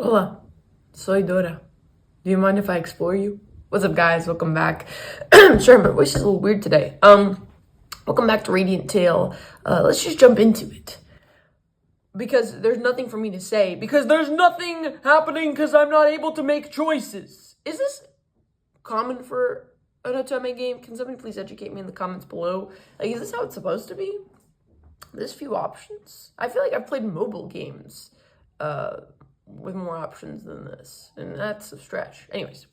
Hola, soy Dora. Do you mind if I explore you? What's up, guys? Welcome back. Sure, my voice is a little weird today. Welcome back to Radiant Tale. Let's just jump into it. Because there's nothing for me to say. Because there's nothing happening because I'm not able to make choices. Is this common for an otome game? Can somebody please educate me in the comments below? Like, is this how it's supposed to be? There's few options. I feel like I've played mobile games, with more options than this, and that's a stretch. Anyways,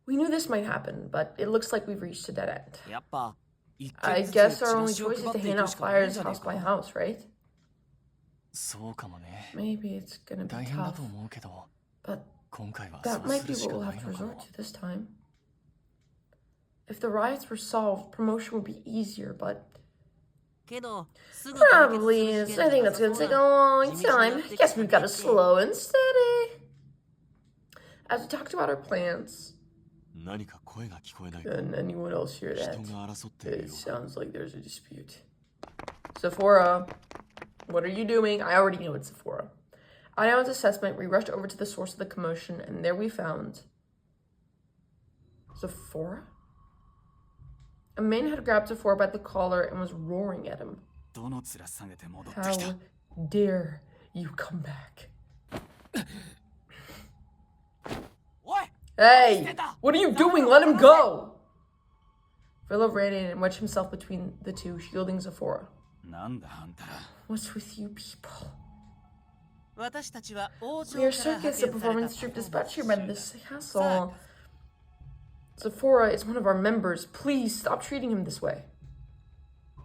we knew this might happen, but it looks like we've reached a dead end. I guess our only choice is to hand out flyers house by house, right? Maybe it's gonna be tough, but that might be what we'll have to resort to this time. If the riots were solved, promotion would be easier, but probably is. I think that's gonna take a long time. Guess we've got to slow and steady. As we talked about our plans, can anyone else hear that? It sounds like there's a dispute. Zaforaaaa, what are you doing? I already know it's Zaforaaaa. On our assessment, we rushed over to the source of the commotion, and there we found Zaforaaaa? A man had grabbed Zaforaaaa by the collar and was roaring at him. How dare you come back? Hey, what are you doing? Let him go! Villa ran in and wedged himself between the two, shielding Zaforaaaa. What's with you people? We are circus, a performance troupe dispatched here by this castle. Zaforaaaa is one of our members. Please stop treating him this way.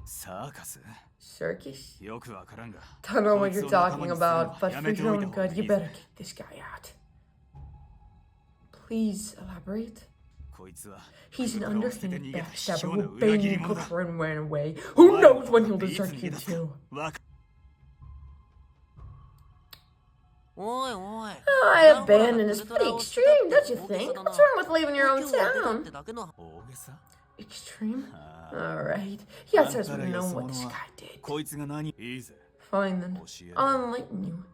Circus? Don't know what you're talking about, but for your own good, you better kick this guy out. Please elaborate. He's an underhanded backstabber who banged Cultura and ran away. Who knows when he'll desert you too? I abandoned is pretty extreme, don't you think? What's wrong with leaving your own town? Extreme? Alright. You guys would know what this guy did. Fine then. I'll enlighten you.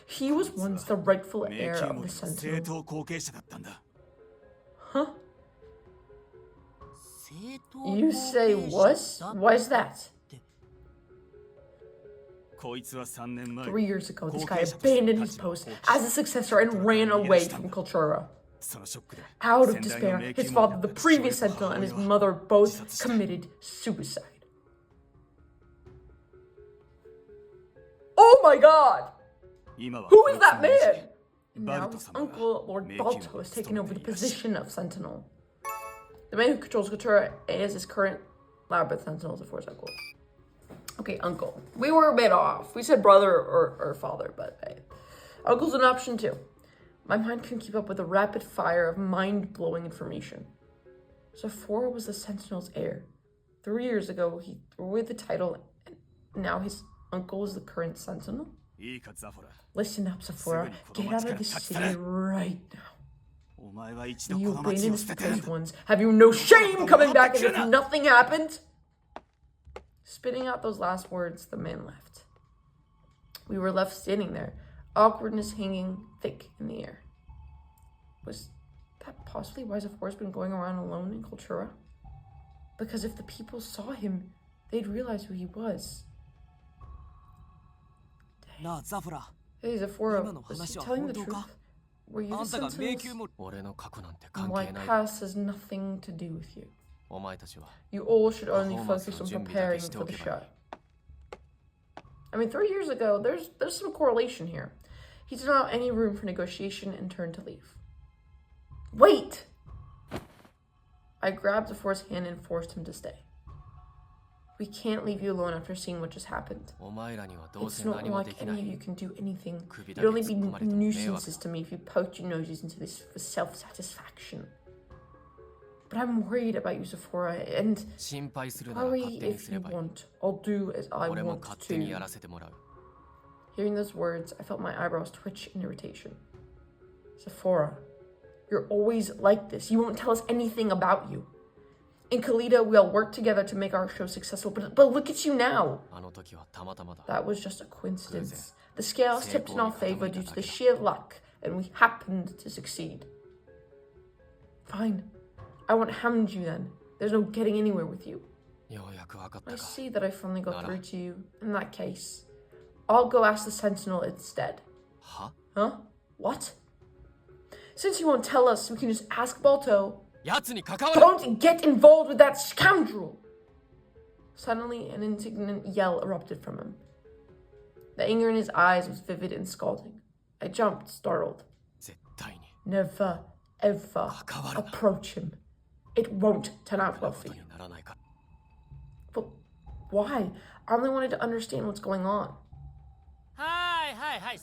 He was once the rightful heir of the Sentinel. Huh? You say was? Why is that? 3 years ago, this guy abandoned his post as a successor and ran away from Cultura. Out of despair, his father, the previous Sentinel, and his mother both committed suicide. Oh my god! Who is that man? And now his uncle, Lord Balto, has taken over the position of Sentinel. The man who controls Cultura is his current Labyrinth Sentinel, Zaforaaa's uncle. Okay, uncle. We were a bit off. We said brother or father, but hey. Uncle's an option too. My mind couldn't keep up with the rapid fire of mind-blowing information. Zaforaaaa was the Sentinel's heir. 3 years ago, he threw away the title, and now his uncle is the current Sentinel? Listen up, Zaforaaaa. Get out of the city right now. You abandoned his place once. Have you no shame coming back as if nothing happened? Spitting out those last words, the man left. We were left standing there, awkwardness hanging thick in the air. Was that possibly why Zaforaa's been going around alone in Cultura? Because if the people saw him, they'd realize who he was. Dang. Hey, Zaforaaaa, was he telling the truth? Were you the Sentinels? My past has nothing to do with you. You all should only focus on preparing for the show. I mean, 3 years ago, there's some correlation here. He didn't allow any room for negotiation and turned to leave. Wait! I grabbed Zaforaa's hand and forced him to stay. We can't leave you alone after seeing what just happened. It's not like any of you can do anything. You'd only be nuisances to me if you poked your noses into this for self-satisfaction. But I'm worried about you, Zaforaaaa, and worry if you want. I'll do as I want to. Hearing those words, I felt my eyebrows twitch in irritation. Zaforaaaa, you're always like this. You won't tell us anything about you. In Kalita, we all worked together to make our show successful, but look at you now. That was just a coincidence. The scales tipped in our favor due to the sheer luck and we happened to succeed. Fine. I won't hound you then. There's no getting anywhere with you. I see that I finally got through to you. In that case, I'll go ask the Sentinel instead. Huh? Huh? What? Since you won't tell us, we can just ask Balto. Don't get involved with that scoundrel! Suddenly, an indignant yell erupted from him. The anger in his eyes was vivid and scalding. I jumped, startled. Never, ever approach him. It won't turn out well for you. But why? I only wanted to understand what's going on.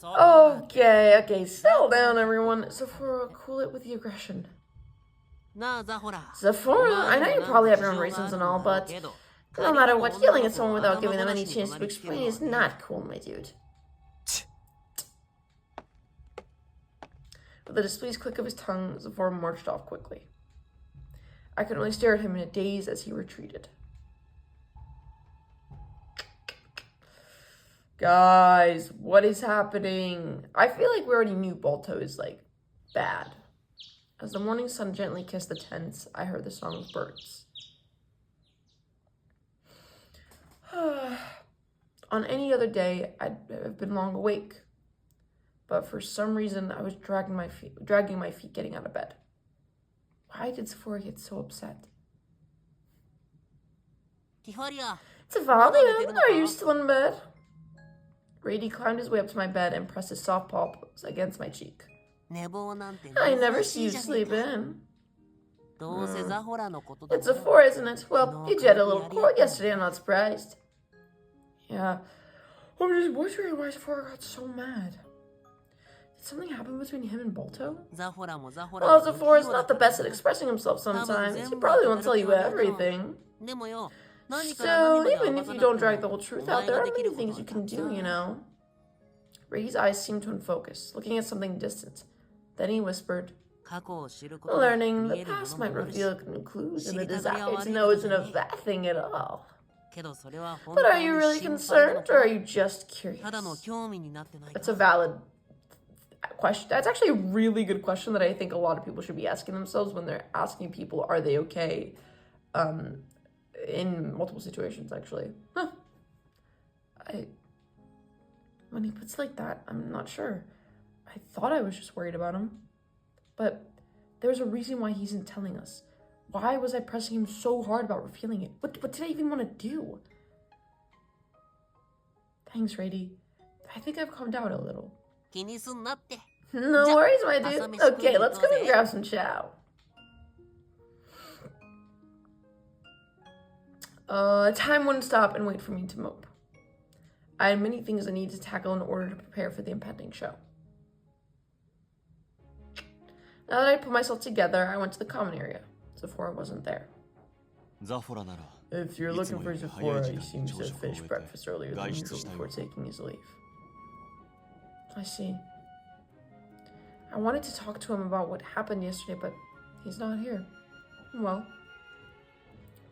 Okay, settle down, everyone. Zaforaaaa, cool it with the aggression. Zaforaaaa, I know you probably have your own reasons and all, but no matter what, yelling at someone without giving them any chance to explain is not cool, my dude. With a displeased click of his tongue, Zaforaaaa marched off quickly. I could only stare at him in a daze as he retreated. Guys, what is happening? I feel like we already knew Balto is, like, bad. As the morning sun gently kissed the tents, I heard the song of birds. On any other day, I'd have been long awake. But for some reason, I was dragging my feet getting out of bed. Why did Zaforaaaa get so upset? Zaforaaaa, are you still in bed? Rady climbed his way up to my bed and pressed his soft paws against my cheek. I never see you sleep in. It's Zaforaaaa, isn't it? Well, you had a little quarrel yesterday, I'm not surprised. Yeah. I'm just wondering why Zaforaaaa got so mad. Did something happen between him and Balto? Well, Zaforaa's not the best at expressing himself sometimes. He probably won't tell you everything. Still, even if you don't drag the whole truth out, there are many things you can do, you know. Rady's eyes seemed to unfocus, looking at something distant. Then he whispered, learning the past might reveal new clues, and the desire to know isn't a bad thing at all. But are you really concerned, or are you just curious? That's a valid question. That's actually a really good question that I think a lot of people should be asking themselves when they're asking people, are they okay? In multiple situations, actually. When he puts it like that, I'm not sure. I thought I was just worried about him. But there's a reason why he isn't telling us. Why was I pressing him so hard about revealing it? What did I even want to do? Thanks, Rady. I think I've calmed down a little. No worries, my dude. Okay, let's go and grab some chow. Time wouldn't stop and wait for me to mope. I had many things I needed to tackle in order to prepare for the impending show. Now that I put myself together, I went to the common area. Zaforaaaa wasn't there. If you're looking for Zaforaaaa, he seems to have finished breakfast earlier than usual before taking his leave. I see. I wanted to talk to him about what happened yesterday, but he's not here. Well,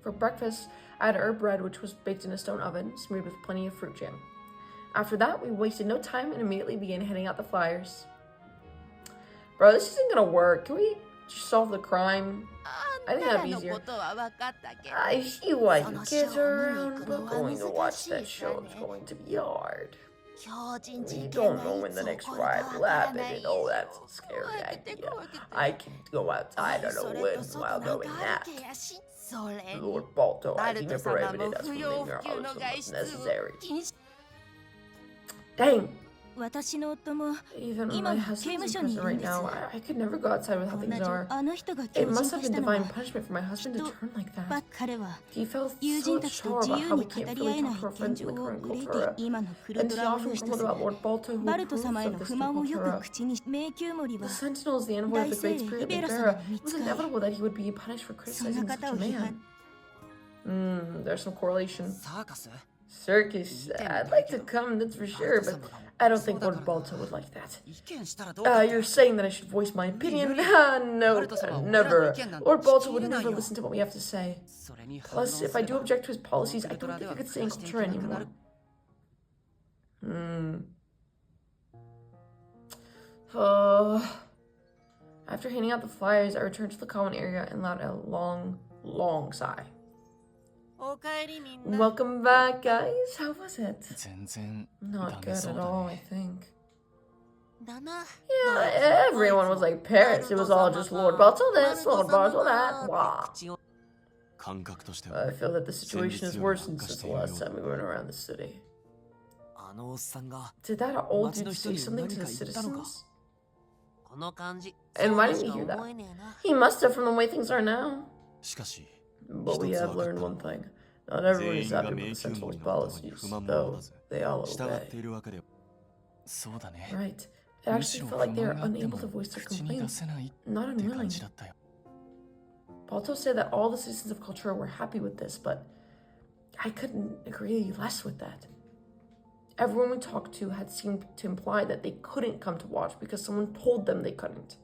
for breakfast, I had herb bread, which was baked in a stone oven, smeared with plenty of fruit jam. After that, we wasted no time and immediately began handing out the flyers. Bro, this isn't gonna work. Can we just solve the crime? I think that'd be easier. I see why you kids are around, but going to watch that show is going to be hard. We don't know when the next ride will happen, and oh, that's a scary idea. I can go outside on a whim while doing that. Lord Balto, I think prohibited us from leaving our house unless necessary. Dang! Even my husband's in prison right now. I could never go outside with how things are. It must have been divine punishment for my husband to turn like that. He felt so sure about how we can't fully talk to our friends in the current cultura. And to often told about Lord Balto who approved of this new cultura. The Sentinel is the envoy of the Great Spirit Libera. It was inevitable that he would be punished for criticizing such a man. There's some correlation. Circus. I'd like to come, that's for sure, but I don't think Lord Balto would like that. You're saying that I should voice my opinion? No, never. Lord Balto would never listen to what we have to say. Plus, if I do object to his policies, I don't think I could stay in culture anymore. After handing out the flyers, I returned to the common area and let out a long, long sigh. Welcome back, guys. How was it? Not good at all, I think. Yeah, everyone was like Paris. It was all just Lord Bartle this, Lord Bartle that. Wow. I feel that the situation is worsened since the last time we went around the city. Did that old dude say something to the citizens? And why didn't we hear that? He must have from the way things are now. But we have learned one thing. Not everyone is happy with the Sentinel's policies, though they all obey. Right. It actually felt like they were unable to voice their complaints, not unwilling. Balto said that all the citizens of Cultura were happy with this, but I couldn't agree less with that. Everyone we talked to had seemed to imply that they couldn't come to watch because someone told them they couldn't.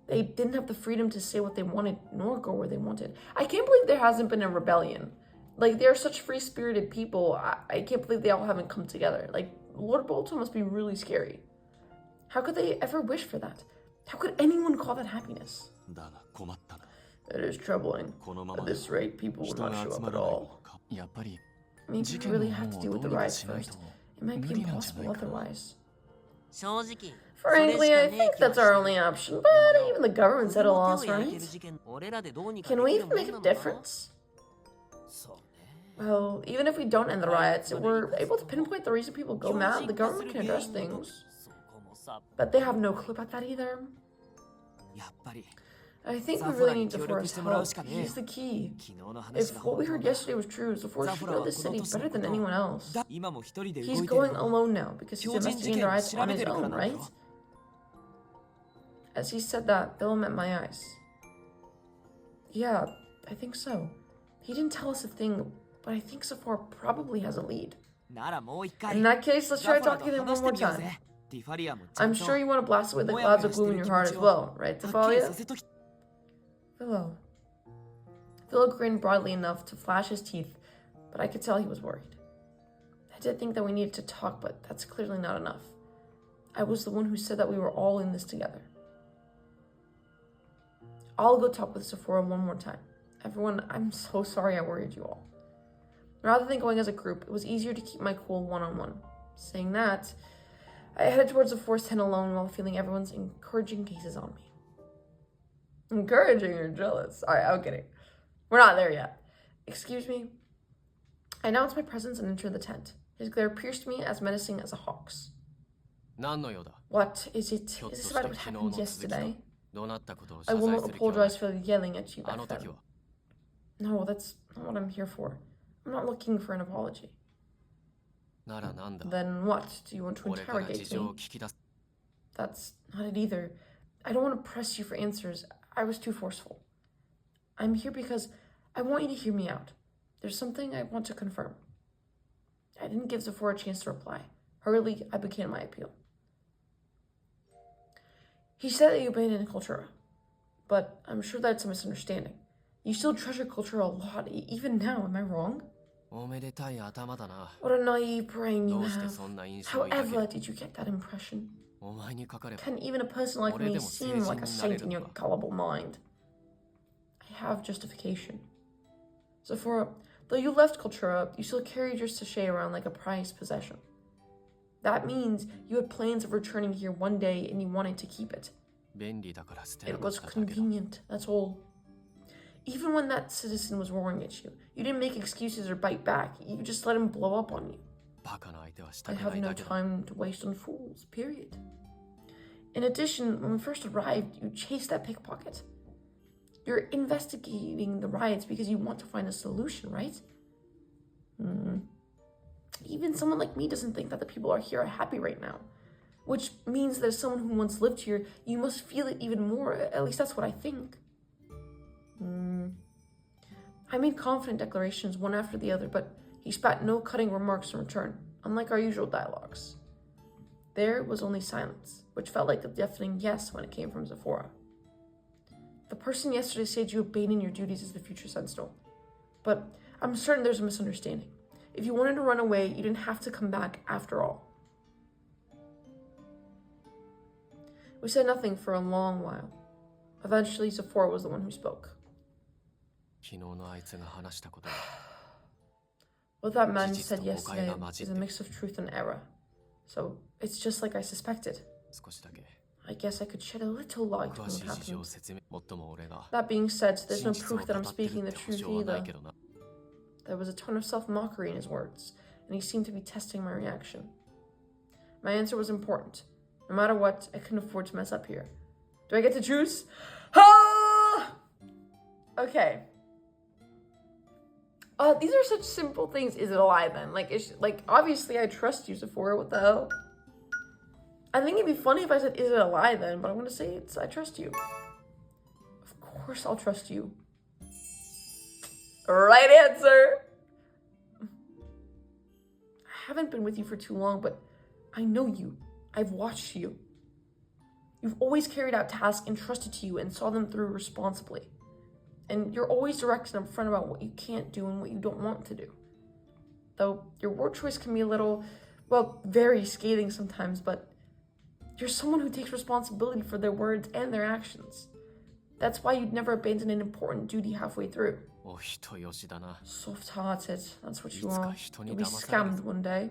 They didn't have the freedom to say what they wanted, nor go where they wanted. I can't believe there hasn't been a rebellion. Like, they're such free-spirited people. I can't believe they all haven't come together. Like, Lord Balto must be really scary. How could they ever wish for that? How could anyone call that happiness? It is troubling. At this rate, people will not show up at all. Maybe we really have to deal with the riots first. It might be impossible otherwise. Frankly, I think that's our only option, but even the government's at a loss, right? Can we even make a difference? Well, even if we don't end the riots, if we're able to pinpoint the reason people go mad, the government can address things. But they have no clue about that either. I think we really need Zaforaaa's help. He's the key. If what we heard yesterday was true, Zaforaa should know this city better than anyone else. He's going alone now because he's investigating the riots on his own, right? As he said that, Bill met my eyes. Yeah, I think so. He didn't tell us a thing, but I think Zaforaa probably has a lead. In that case, let's try talking to him one more time. I'm sure you want to blast away the clouds of gloom in your heart as well, right, Zafaraaaa? Philo grinned broadly enough to flash his teeth, but I could tell he was worried. I did think that we needed to talk, but that's clearly not enough. I was the one who said that we were all in this together. I'll go talk with Zaforaaaa one more time. Everyone, I'm so sorry I worried you all. Rather than going as a group, it was easier to keep my cool one-on-one. Saying that, I headed towards the forest tent alone while feeling everyone's encouraging gazes on me. Encouraging or jealous? Alright, I'm kidding. We're not there yet. Excuse me. I announced my presence and entered the tent. His glare pierced me as menacing as a hawk's. What is it? Is this about what happened yesterday? I will not apologize for yelling at you back then. No, that's not what I'm here for. I'm not looking for an apology. Then what? Do you want to interrogate me? That's not it either. I don't want to press you for answers. I was too forceful. I'm here because I want you to hear me out. There's something I want to confirm. I didn't give Zaforaaaa a chance to reply. Hurriedly, I began my appeal. He said that you abandoned Cultura, but I'm sure that's a misunderstanding. You still treasure Cultura a lot, even now, am I wrong? What a naive brain you have. However did you get that impression? Can even a person like me seem like a saint in your gullible mind? I have justification. Zaforaaaa, though you left Cultura, you still carried your sachet around like a prized possession. That means you had plans of returning here one day and you wanted to keep it. It was convenient, that's all. Even when that citizen was roaring at you, you didn't make excuses or bite back. You just let him blow up on you. I have no time to waste on fools, period. In addition, when we first arrived, you chased that pickpocket. You're investigating the riots because you want to find a solution, right? Even someone like me doesn't think that the people here are happy right now. Which means that as someone who once lived here, you must feel it even more. At least that's what I think. I made confident declarations one after the other, but he spat no cutting remarks in return, unlike our usual dialogues. There was only silence, which felt like a deafening yes when it came from Zaforaaaa. The person yesterday said you abandoned your duties as the future Sentinel, but I'm certain there's a misunderstanding. If you wanted to run away, you didn't have to come back after all. We said nothing for a long while. Eventually, Zaforaaaa was the one who spoke. What that man said yesterday is a mix of truth and error. So, it's just like I suspected. I guess I could shed a little light on what happened. That being said, there's no proof that I'm speaking the truth either. There was a tone of self-mockery in his words, and he seemed to be testing my reaction. My answer was important. No matter what, I couldn't afford to mess up here. Do I get to choose? Ah! Okay. These are such simple things. Is it a lie then? Like, obviously I trust you, Zaforaaaa. What the hell? I think it'd be funny if I said, is it a lie then? But I'm gonna say I trust you. Of course I'll trust you. Right answer. I haven't been with you for too long, but I know you. I've watched you. You've always carried out tasks entrusted to you and saw them through responsibly. And you're always direct and upfront about what you can't do and what you don't want to do. Though your word choice can be a little, well, very scathing sometimes, but you're someone who takes responsibility for their words and their actions. That's why you'd never abandon an important duty halfway through. Soft-hearted, that's what you are. You'll be scammed one day.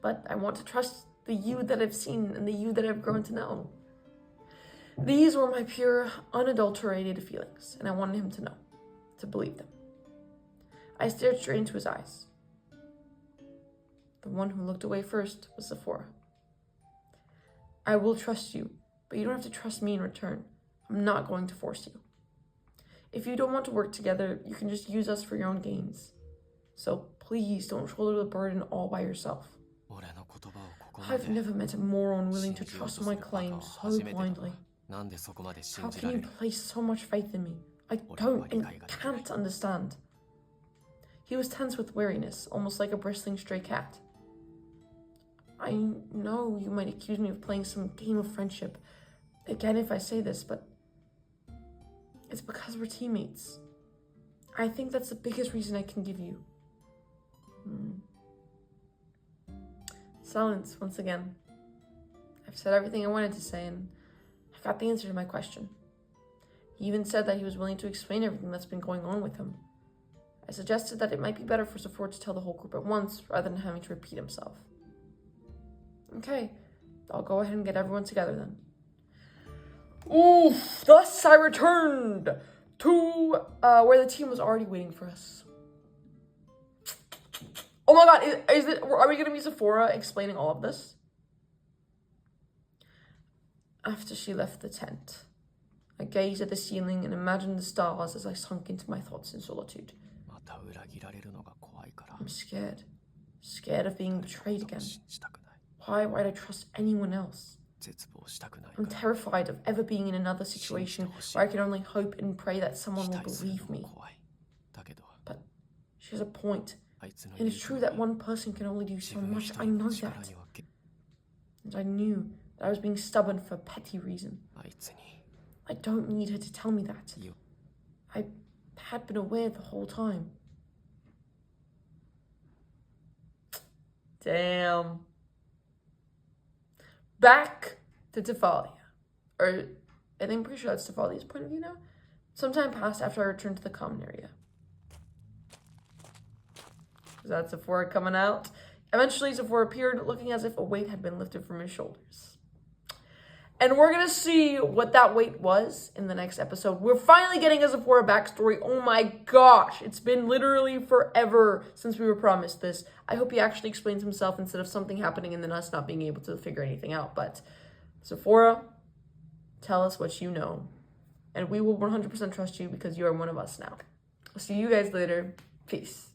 But I want to trust the you that I've seen and the you that I've grown to know. These were my pure, unadulterated feelings, and I wanted him to know, to believe them. I stared straight into his eyes. The one who looked away first was Zaforaaaa. I will trust you, but you don't have to trust me in return. I'm not going to force you. If you don't want to work together, you can just use us for your own gains. So please don't shoulder the burden all by yourself. I've never met a moron willing to trust my claims so blindly. How can you place so much faith in me? I don't and can't understand. He was tense with weariness, almost like a bristling stray cat. I know you might accuse me of playing some game of friendship. Again, if I say this, but it's because we're teammates. I think that's the biggest reason I can give you. Silence once again. I've said everything I wanted to say, and I got the answer to my question. He even said that he was willing to explain everything that's been going on with him. I suggested that it might be better for Zaforaaaa to tell the whole group at once, rather than having to repeat himself. Okay, I'll go ahead and get everyone together then. Oof! Thus I returned to where the team was already waiting for us. Oh my god, are we going to be Zaforaaaa explaining all of this? After she left the tent, I gazed at the ceiling and imagined the stars as I sunk into my thoughts in solitude. I'm scared. Scared of being betrayed again. Why would I trust anyone else? I'm terrified of ever being in another situation where I can only hope and pray that someone will believe me. But she has a point. And it's true that one person can only do so much. I know that. And I knew that I was being stubborn for a petty reason. I don't need her to tell me that. I had been aware the whole time. Damn. Back to Zaforaaaa. Or, I think I'm pretty sure that's Zafaraaa's point of view now. Some time passed after I returned to the common area. Is that Zaforaaaa coming out? Eventually, Zaforaaaa appeared, looking as if a weight had been lifted from his shoulders. And we're going to see what that weight was in the next episode. We're finally getting a Zaforaaaa backstory. Oh my gosh. It's been literally forever since we were promised this. I hope he actually explains himself instead of something happening and then us not being able to figure anything out. But Zaforaaaa, tell us what you know. And we will 100% trust you because you are one of us now. I'll see you guys later. Peace.